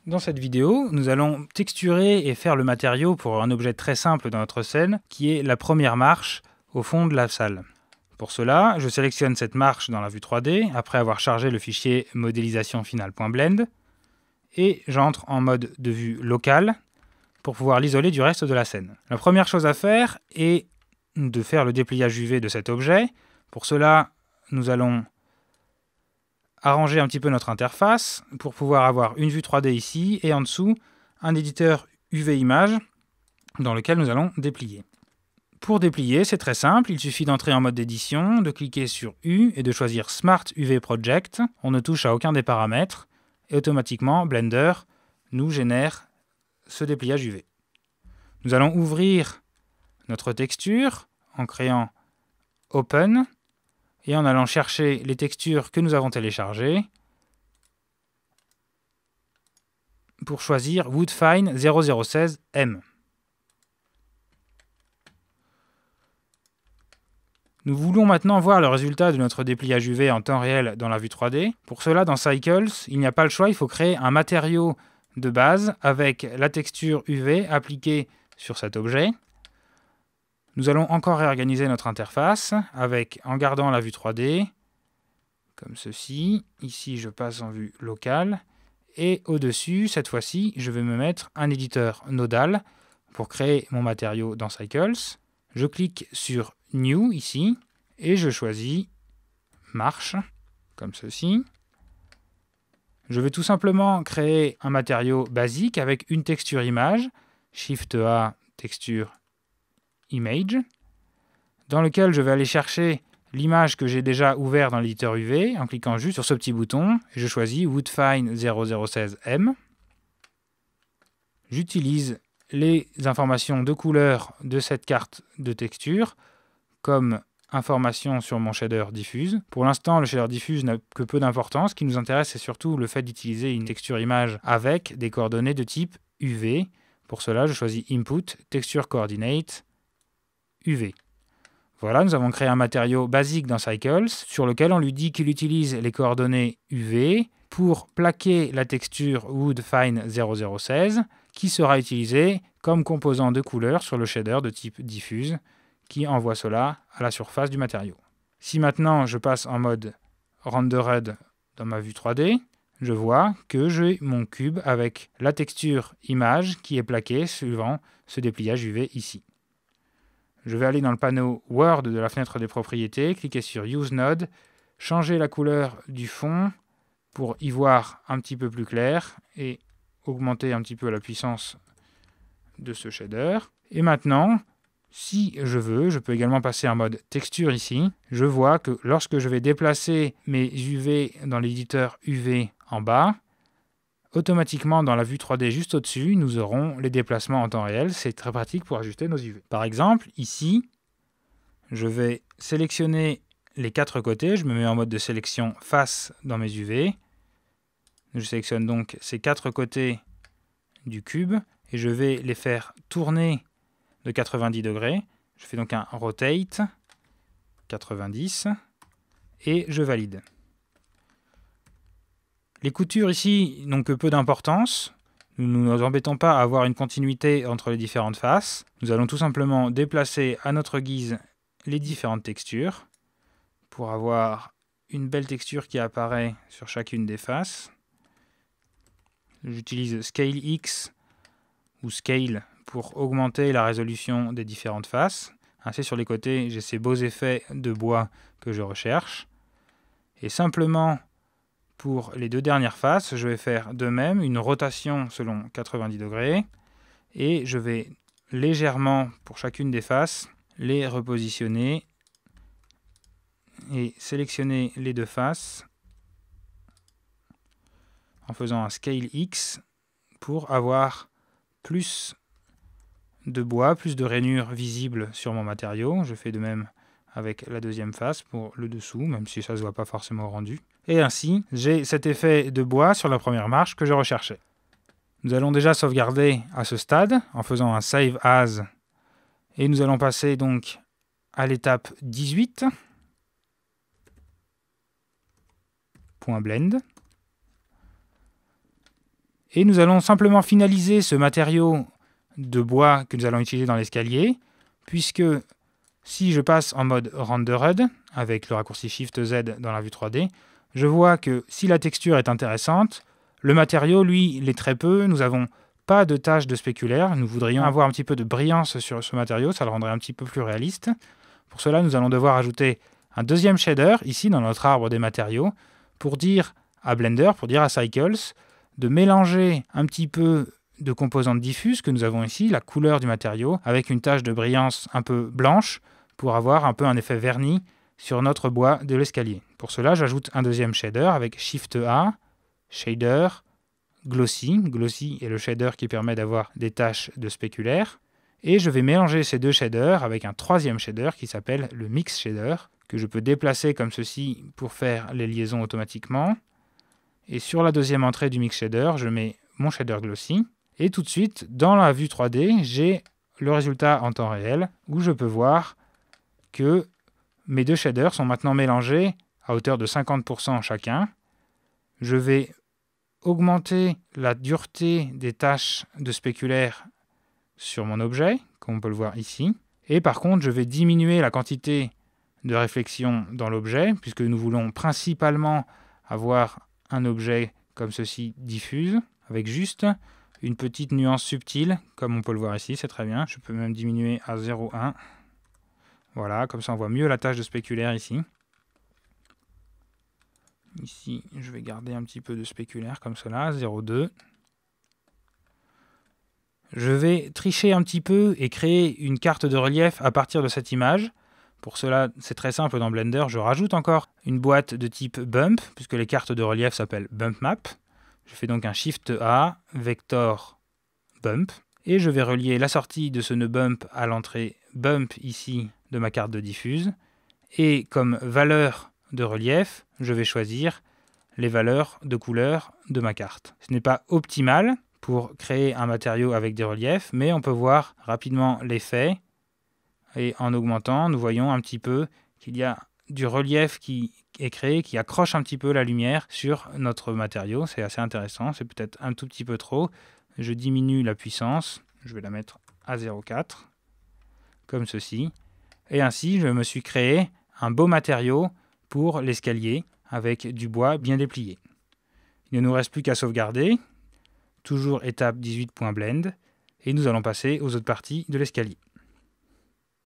Dans cette vidéo, nous allons texturer et faire le matériau pour un objet très simple dans notre scène, qui est la première marche au fond de la salle. Pour cela, je sélectionne cette marche dans la vue 3D, après avoir chargé le fichier modélisation-finale.blend, et j'entre en mode de vue locale pour pouvoir l'isoler du reste de la scène. La première chose à faire est de faire le dépliage UV de cet objet. Pour cela, nous allons arranger un petit peu notre interface pour pouvoir avoir une vue 3D ici et en dessous un éditeur UV image dans lequel nous allons déplier. Pour déplier, c'est très simple, il suffit d'entrer en mode d'édition, de cliquer sur U et de choisir Smart UV Project. On ne touche à aucun des paramètres et automatiquement Blender nous génère ce dépliage UV. Nous allons ouvrir notre texture en créant Open et en allant chercher les textures que nous avons téléchargées pour choisir Woodfine 0016M. Nous voulons maintenant voir le résultat de notre dépliage UV en temps réel dans la vue 3D. Pour cela, dans Cycles, il n'y a pas le choix, il faut créer un matériau de base avec la texture UV appliquée sur cet objet. Nous allons encore réorganiser notre interface en gardant la vue 3D, comme ceci. Ici, je passe en vue locale. Et au-dessus, cette fois-ci, je vais me mettre un éditeur nodal pour créer mon matériau dans Cycles. Je clique sur New ici et je choisis Marche, comme ceci. Je vais tout simplement créer un matériau basique avec une texture image, Shift A, texture Image, dans lequel je vais aller chercher l'image que j'ai déjà ouverte dans l'éditeur UV en cliquant juste sur ce petit bouton. Et je choisis Woodfine 0016M. J'utilise les informations de couleur de cette carte de texture comme information sur mon shader diffuse. Pour l'instant, le shader diffuse n'a que peu d'importance. Ce qui nous intéresse, c'est surtout le fait d'utiliser une texture image avec des coordonnées de type UV. Pour cela, je choisis Input, Texture Coordinate, UV. Voilà, nous avons créé un matériau basique dans Cycles sur lequel on lui dit qu'il utilise les coordonnées UV pour plaquer la texture Woodfine 0016 qui sera utilisée comme composant de couleur sur le shader de type diffuse qui envoie cela à la surface du matériau. Si maintenant je passe en mode Rendered dans ma vue 3D, je vois que j'ai mon cube avec la texture image qui est plaquée suivant ce dépliage UV ici. Je vais aller dans le panneau Word de la fenêtre des propriétés, cliquer sur Use Node, changer la couleur du fond pour y voir un petit peu plus clair et augmenter un petit peu la puissance de ce shader. Et maintenant, si je veux, je peux également passer en mode texture ici. Je vois que lorsque je vais déplacer mes UV dans l'éditeur UV en bas, automatiquement dans la vue 3D juste au-dessus, nous aurons les déplacements en temps réel. C'est très pratique pour ajuster nos UV. Par exemple, ici, je vais sélectionner les 4 côtés. Je me mets en mode de sélection face dans mes UV. Je sélectionne donc ces 4 côtés du cube et je vais les faire tourner de 90 degrés. Je fais donc un rotate 90 et je valide. Les coutures ici n'ont que peu d'importance. Nous ne nous embêtons pas à avoir une continuité entre les différentes faces. Nous allons tout simplement déplacer à notre guise les différentes textures pour avoir une belle texture qui apparaît sur chacune des faces. J'utilise Scale X ou Scale pour augmenter la résolution des différentes faces. Ainsi, sur les côtés, j'ai ces beaux effets de bois que je recherche. Et simplement, pour les 2 dernières faces, je vais faire de même une rotation selon 90 degrés. Et je vais légèrement, pour chacune des faces, les repositionner et sélectionner les 2 faces en faisant un Scale X pour avoir plus de bois, plus de rainures visibles sur mon matériau. Je fais de même avec la deuxième face pour le dessous, même si ça ne se voit pas forcément au rendu. Et ainsi, j'ai cet effet de bois sur la première marche que je recherchais. Nous allons déjà sauvegarder à ce stade en faisant un Save As. Et nous allons passer donc à l'étape 18. .blend. Et nous allons simplement finaliser ce matériau de bois que nous allons utiliser dans l'escalier, puisque si je passe en mode Rendered, avec le raccourci Shift Z dans la vue 3D, je vois que si la texture est intéressante, le matériau, lui, l'est très peu. Nous n'avons pas de taches de spéculaire. Nous voudrions avoir un petit peu de brillance sur ce matériau, ça le rendrait un petit peu plus réaliste. Pour cela, nous allons devoir ajouter un deuxième shader, ici dans notre arbre des matériaux, pour dire à Blender, pour dire à Cycles, de mélanger un petit peu de composantes diffuses que nous avons ici, la couleur du matériau, avec une tache de brillance un peu blanche, pour avoir un peu un effet vernis sur notre bois de l'escalier. Pour cela, j'ajoute un deuxième shader avec Shift A, Shader, Glossy. Glossy est le shader qui permet d'avoir des taches de spéculaire. Et je vais mélanger ces deux shaders avec un troisième shader qui s'appelle le Mix Shader, que je peux déplacer comme ceci pour faire les liaisons automatiquement. Et sur la deuxième entrée du Mix Shader, je mets mon shader Glossy. Et tout de suite, dans la vue 3D, j'ai le résultat en temps réel, où je peux voir que mes deux shaders sont maintenant mélangés à hauteur de 50% chacun. Je vais augmenter la dureté des taches de spéculaire sur mon objet, comme on peut le voir ici. Et par contre, je vais diminuer la quantité de réflexion dans l'objet, puisque nous voulons principalement avoir un objet comme ceci diffuse, avec juste une petite nuance subtile, comme on peut le voir ici, c'est très bien. Je peux même diminuer à 0,1. Voilà, comme ça on voit mieux la tache de spéculaire ici. Ici, je vais garder un petit peu de spéculaire comme cela, 0,2. Je vais tricher un petit peu et créer une carte de relief à partir de cette image. Pour cela, c'est très simple dans Blender. Je rajoute encore une boîte de type Bump, puisque les cartes de relief s'appellent Bump Map. Je fais donc un Shift A, Vector, Bump. Et je vais relier la sortie de ce nœud Bump à l'entrée Bump ici de ma carte de diffuse. Et comme valeur de relief, je vais choisir les valeurs de couleur de ma carte. Ce n'est pas optimal pour créer un matériau avec des reliefs, mais on peut voir rapidement l'effet. Et en augmentant, nous voyons un petit peu qu'il y a du relief qui est créé, qui accroche un petit peu la lumière sur notre matériau. C'est assez intéressant, c'est peut-être un tout petit peu trop. Je diminue la puissance, je vais la mettre à 0,4, comme ceci. Et ainsi, je me suis créé un beau matériau pour l'escalier avec du bois bien déplié. Il ne nous reste plus qu'à sauvegarder. Toujours étape 18.blend. Et nous allons passer aux autres parties de l'escalier.